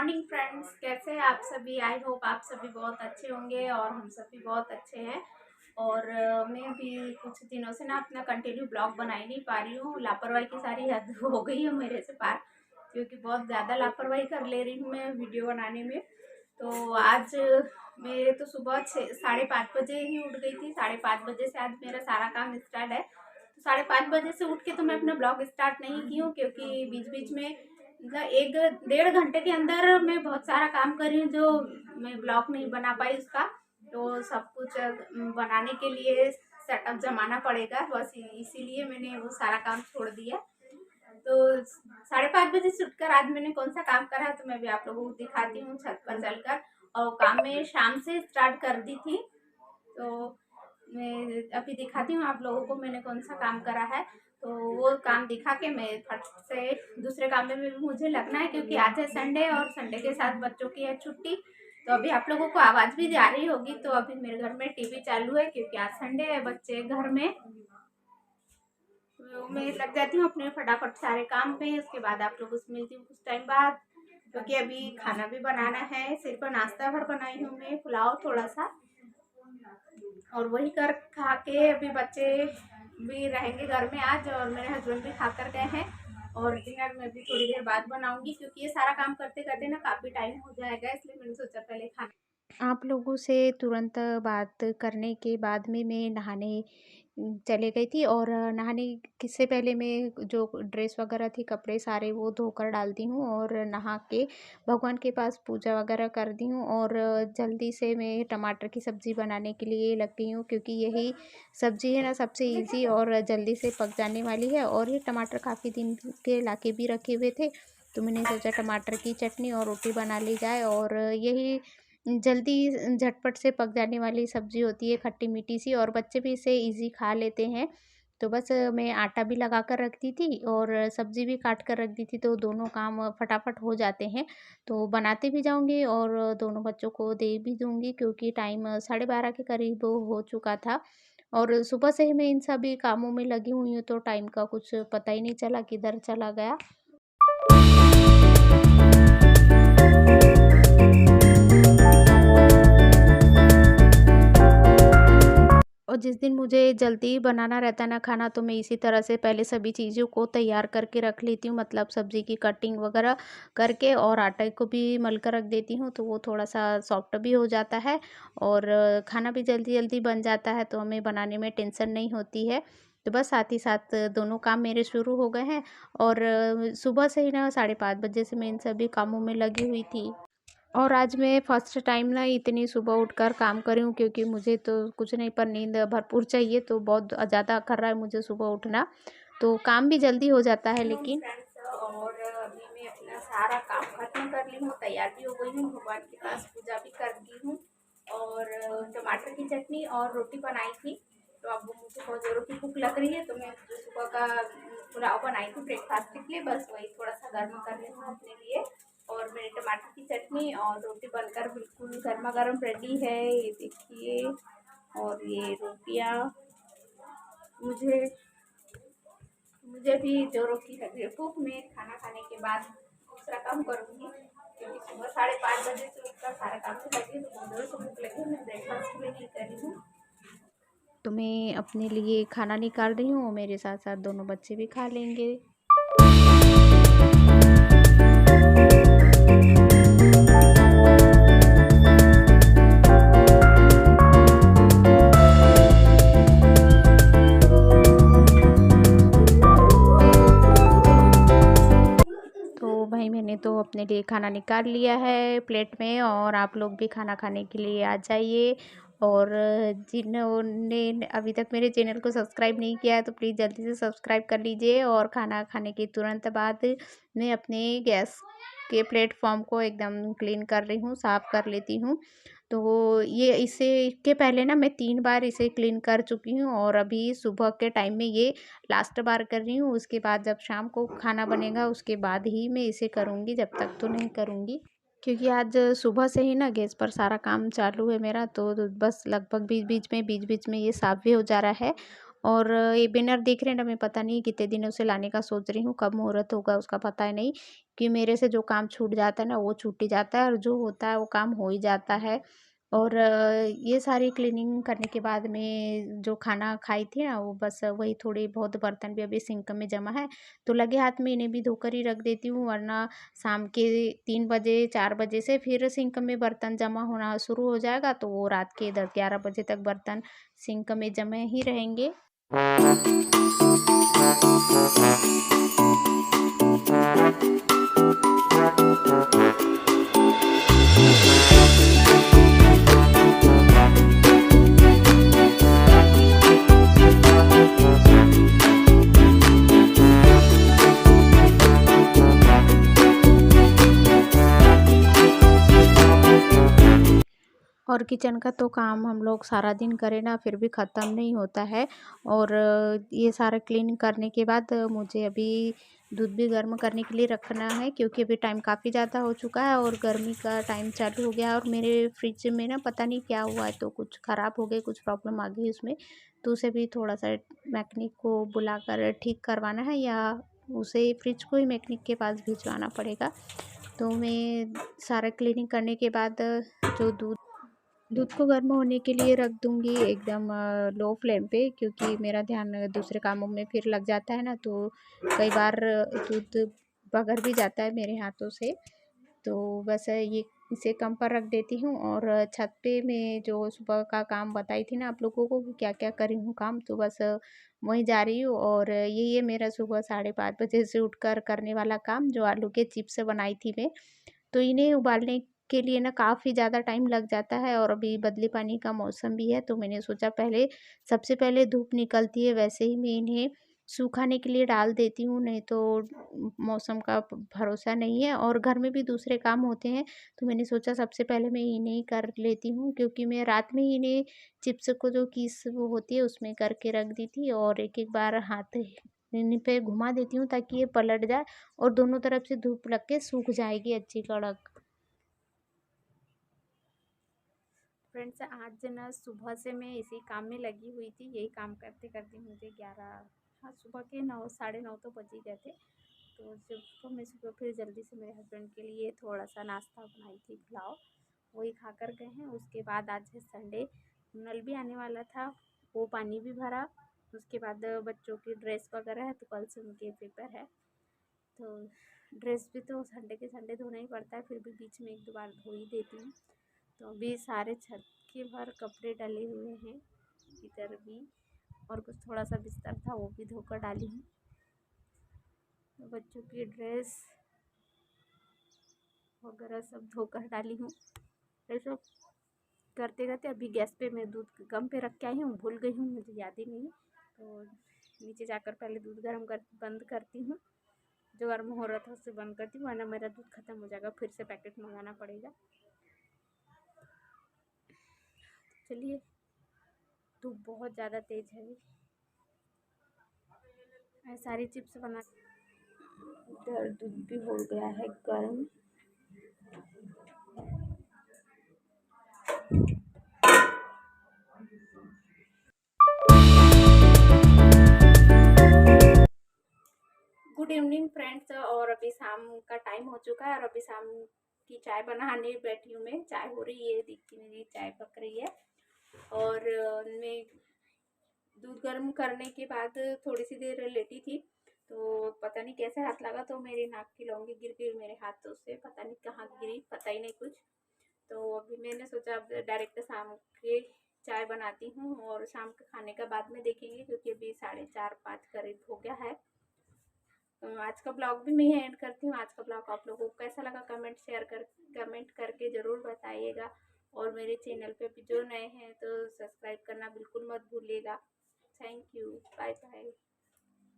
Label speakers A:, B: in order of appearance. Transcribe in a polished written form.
A: Morning friends, कैसे हैं आप सभी। आई होप आप सभी बहुत अच्छे होंगे और हम सभी बहुत अच्छे हैं। और मैं भी कुछ दिनों से ना अपना कंटिन्यू ब्लॉग बना ही नहीं पा रही हूँ। लापरवाही की सारी हद हो गई है मेरे से पार, क्योंकि बहुत ज़्यादा लापरवाही कर ले रही हूँ मैं वीडियो बनाने में। तो आज मैं तो सुबह 5:30 बजे ही उठ गई थी। 5:30 बजे से आज मेरा सारा काम स्टार्ट है। तो 5:30 बजे से उठ के तो मैं अपना ब्लॉग स्टार्ट नहीं की हूँ, क्योंकि बीच बीच में मतलब 1 डेढ़ घंटे के अंदर मैं बहुत सारा काम कर रही हूँ, जो मैं ब्लॉग नहीं बना पाई उसका। तो सब कुछ बनाने के लिए सेटअप जमाना पड़ेगा, बस इसीलिए मैंने वो सारा काम छोड़ दिया। तो 5:30 बजे से उठकर आज मैंने कौन सा काम करा, तो मैं भी आप लोगों को दिखाती हूँ छत पर चलकर। और काम मैं शाम से स्टार्ट कर दी थी, तो मैं अभी दिखाती हूँ आप लोगों को मैंने कौन सा काम करा है। तो वो काम दिखा के मैं फट से दूसरे काम में भी मुझे लगना है, क्योंकि आज है संडे और संडे के साथ बच्चों की है छुट्टी। तो अभी आप लोगों को आवाज़ भी जा रही होगी, तो अभी मेरे घर में टीवी चालू है, क्योंकि आज संडे है, बच्चे घर में। तो मैं लग जाती हूँ अपने फटाफट सारे काम पे। उसके बाद आप लोगों से मिलती हूँ कुछ टाइम बाद, क्योंकि अभी खाना भी बनाना है। सिर्फ नाश्ता भर बनाई हूँ मैं, पुलाव थोड़ा सा, और वही कर खा के अभी बच्चे भी रहेंगे घर में आज, और मेरे हस्बैंड भी खा कर गए हैं। और डिनर में भी थोड़ी देर बाद बनाऊंगी, क्योंकि ये सारा काम करते करते ना काफ़ी टाइम हो जाएगा, इसलिए मैंने सोचा पहले खाना।
B: आप लोगों से तुरंत बात करने के बाद में मैं नहाने चले गई थी। और नहाने से पहले मैं जो ड्रेस वगैरह थी, कपड़े सारे वो धोकर डालती हूँ और नहा के भगवान के पास पूजा वगैरह करती हूँ। और जल्दी से मैं टमाटर की सब्ज़ी बनाने के लिए लगती हूँ, क्योंकि यही सब्ज़ी है ना सबसे इजी और जल्दी से पक जाने वाली है। और ये टमाटर काफ़ी दिन के लाके भी रखे हुए थे, तो मैंने सोचा टमाटर की चटनी और रोटी बना ली जाए। और यही जल्दी झटपट से पक जाने वाली सब्ज़ी होती है, खट्टी मीठी सी, और बच्चे भी इसे ईज़ी खा लेते हैं। तो बस मैं आटा भी लगा कर रख दी थी और सब्ज़ी भी काट कर रख दी थी, तो दोनों काम फटाफट हो जाते हैं। तो बनाते भी जाऊँगी और दोनों बच्चों को दे भी दूँगी, क्योंकि टाइम 12:30 के करीब हो चुका था। और सुबह से ही मैं इन सभी कामों में लगी हुई हूँ, तो टाइम का कुछ पता ही नहीं चला किधर चला गया। और जिस दिन मुझे जल्दी बनाना रहता है ना खाना, तो मैं इसी तरह से पहले सभी चीज़ों को तैयार करके रख लेती हूँ, मतलब सब्ज़ी की कटिंग वगैरह करके, और आटे को भी मल कर रख देती हूँ, तो वो थोड़ा सा सॉफ्ट भी हो जाता है और खाना भी जल्दी जल्दी बन जाता है, तो हमें बनाने में टेंशन नहीं होती है। तो बस साथ ही साथ दोनों काम मेरे शुरू हो गए हैं। और सुबह से ही ना 5:30 बजे से मैं इन सभी कामों में लगी हुई थी। और आज मैं फर्स्ट टाइम ना इतनी सुबह उठकर काम कर रही हूँ, क्योंकि मुझे तो कुछ नहीं पर नींद भरपूर चाहिए, तो बहुत ज़्यादा कर रहा है मुझे सुबह उठना। तो काम भी जल्दी हो जाता है
A: हेलो
B: लेकिन।
A: फ्रेंड्स, और अभी मैं अपना सारा काम खत्म कर ली हूँ, तैयार भी हो गई हूँ, भगवान के पास पूजा भी कर दी हूँ। और टमाटर की चटनी और रोटी बनाई थी। तो अब मुझे बहुत ज़ोरों की भूख लग रही है, तो मैं जो सुबह का पुलाव बनाई थी ब्रेकफास्ट के लिए, बस वही थोड़ा सा गर्म कर रही हूँ अपने लिए। और मेरी टमाटर की चटनी और रोटी बनकर बिल्कुल गर्मा गर्म रेडी है, ये देखिए। और ये रोटियाँ मुझे मुझे भी जोरों की लग रही है भूख। में खाना खाने के बाद दूसरा काम करूँगी, क्योंकि सुबह 5:30 बजे से उठकर सारा काम से लगी, तो बहुत जोरों से भूख लगी है। मैं ब्रेकफास्ट के लिए नहीं कर रही हूँ।
B: तो मैं अपने लिए खाना निकाल रही हूँ, मेरे साथ साथ दोनों बच्चे भी खा लेंगे। तो भाई मैंने तो अपने लिए खाना निकाल लिया है प्लेट में, और आप लोग भी खाना खाने के लिए आ जाइए। और जिन्होंने अभी तक मेरे चैनल को सब्सक्राइब नहीं किया है, तो प्लीज़ जल्दी से सब्सक्राइब कर लीजिए। और खाना खाने के तुरंत बाद मैं अपने गैस के प्लेटफॉर्म को एकदम क्लीन कर रही हूँ, साफ़ कर लेती हूँ। तो ये इसके पहले ना मैं 3 बार इसे क्लीन कर चुकी हूँ, और अभी सुबह के टाइम में ये लास्ट बार कर रही हूँ। उसके बाद जब शाम को खाना बनेगा उसके बाद ही मैं इसे करूँगी, जब तक तो नहीं करूँगी। क्योंकि आज सुबह से ही ना गैस पर सारा काम चालू है मेरा, तो बस लगभग बीच बीच में ये साफ़ भी हो जा रहा है। और ये बैनर देख रहे हैं ना, मैं पता नहीं कितने दिनों से लाने का सोच रही हूँ, कब मुहूर्त होगा उसका पता है नहीं, कि मेरे से जो काम छूट जाता है ना वो छूट ही जाता है और जो होता है वो काम हो ही जाता है। और ये सारी क्लीनिंग करने के बाद में जो खाना खाई थी ना, वो बस वही थोड़े बहुत बर्तन भी अभी सिंक में जमा है, तो लगे हाथ में इन्हें भी धोकर ही रख देती हूँ, वरना शाम के 3 बजे 4 बजे से फिर सिंक में बर्तन जमा होना शुरू हो जाएगा, तो वो रात के 10-11 बजे तक बर्तन सिंक में जमे ही रहेंगे। और किचन का तो काम हम लोग सारा दिन करें ना फिर भी ख़त्म नहीं होता है। और ये सारा क्लीन करने के बाद मुझे अभी दूध भी गर्म करने के लिए रखना है, क्योंकि अभी टाइम काफ़ी ज़्यादा हो चुका है और गर्मी का टाइम चालू हो गया है, और मेरे फ्रिज में ना पता नहीं क्या हुआ है, तो कुछ ख़राब हो गई, कुछ प्रॉब्लम आ गई उसमें, तो उसे भी थोड़ा सा मैकेनिक को बुलाकर ठीक करवाना है, या उसे फ्रिज को ही मैकेनिक के पास भिजवाना पड़ेगा। तो मैं सारा क्लीनिंग करने के बाद जो दूध को गर्म होने के लिए रख दूँगी एकदम लो फ्लेम पे, क्योंकि मेरा ध्यान दूसरे कामों में फिर लग जाता है ना, तो कई बार दूध बगर भी जाता है मेरे हाथों से। तो बस ये इसे कम पर रख देती हूँ, और छत पे मैं जो सुबह का काम बताई थी ना आप लोगों को कि क्या-क्या करी हूँ काम, तो बस वहीं जा रही हूँ। और यही है मेरा सुबह 5:30 बजे से उठकर करने वाला काम, जो आलू के चिप्स बनाई थी मैं। तो इन्हें उबालने के लिए ना काफ़ी ज़्यादा टाइम लग जाता है, और अभी बदली पानी का मौसम भी है, तो मैंने सोचा सबसे पहले धूप निकलती है वैसे ही मैं इन्हें सुखाने के लिए डाल देती हूँ, नहीं तो मौसम का भरोसा नहीं है और घर में भी दूसरे काम होते हैं, तो मैंने सोचा सबसे पहले मैं इन्हें ही कर लेती हूँ, क्योंकि मैं रात में ही इन्हें चिप्स को जो कीस वो होती है उसमें करके रख दी थी, और एक-एक बार हाथ इन पे घुमा देती हूँ ताकि ये पलट जाए और दोनों तरफ से धूप लग के सूख जाएगी अच्छी कड़क।
A: फ्रेंड्स, आज ना सुबह से मैं इसी काम में लगी हुई थी। यही काम करते करते मुझे 11, हाँ, सुबह के 9 साढ़े 9 तो बज ही गए थे। तो जब तो मैं सुबह फिर जल्दी से मेरे हस्बैंड के लिए थोड़ा सा नाश्ता बनाई थी, पुलाव, वही खा कर गए हैं। उसके बाद आज है संडे, नल भी आने वाला था, वो पानी भी भरा। उसके बाद बच्चों की ड्रेस वगैरह है, तो कल से उनके पेपर है, तो ड्रेस भी तो संडे के संडे धोना ही पड़ता है, फिर भी बीच में 1-2 बार धो ही देती हूँ। तो अभी सारे छत के भर कपड़े डले हुए हैं, इधर भी, और कुछ थोड़ा सा बिस्तर था वो भी धोकर डाली हूँ। तो बच्चों की ड्रेस वगैरह सब धोकर डाली हूँ। ऐसा करते करते अभी गैस पे मैं दूध गम पे रख के आई हूँ, भूल गई हूँ, मुझे याद ही नहीं। तो नीचे जाकर पहले दूध गर्म कर बंद करती हूँ, जो गर्म हो रहा था उससे बंद करती हूँ, वरना मेरा दूध ख़त्म हो जाएगा, फिर से पैकेट मंगाना पड़ेगा। चलिए, धूप बहुत ज़्यादा तेज़ है, मैं सारी चिप्स बना, इधर दूध भी हो गया है गर्म। गुड इवनिंग फ्रेंड्स, और अभी शाम का टाइम हो चुका है और अभी शाम की चाय बनाने बैठी हूँ मैं। चाय हो रही है, देखती मेरी चाय पक रही है। और मैं दूध गर्म करने के बाद थोड़ी सी देर लेटी थी, तो पता नहीं कैसे हाथ लगा, तो मेरी नाक की लौंगी गिर गई मेरे हाथों से, पता नहीं कहाँ गिरी, पता ही नहीं कुछ। तो अभी मैंने सोचा अब डायरेक्ट शाम के चाय बनाती हूँ और शाम के खाने का बाद में देखेंगे, क्योंकि अभी 4:30-5 करीब हो गया है। तो आज का ब्लॉग भी मैं ही एंड करती हूँ। आज का ब्लॉग आप लोगों को कैसा लगा कमेंट करके ज़रूर बताइएगा, और मेरे चैनल पे भी जो नए हैं तो सब्सक्राइब करना बिल्कुल मत भूलिएगा। Thank you, bye bye.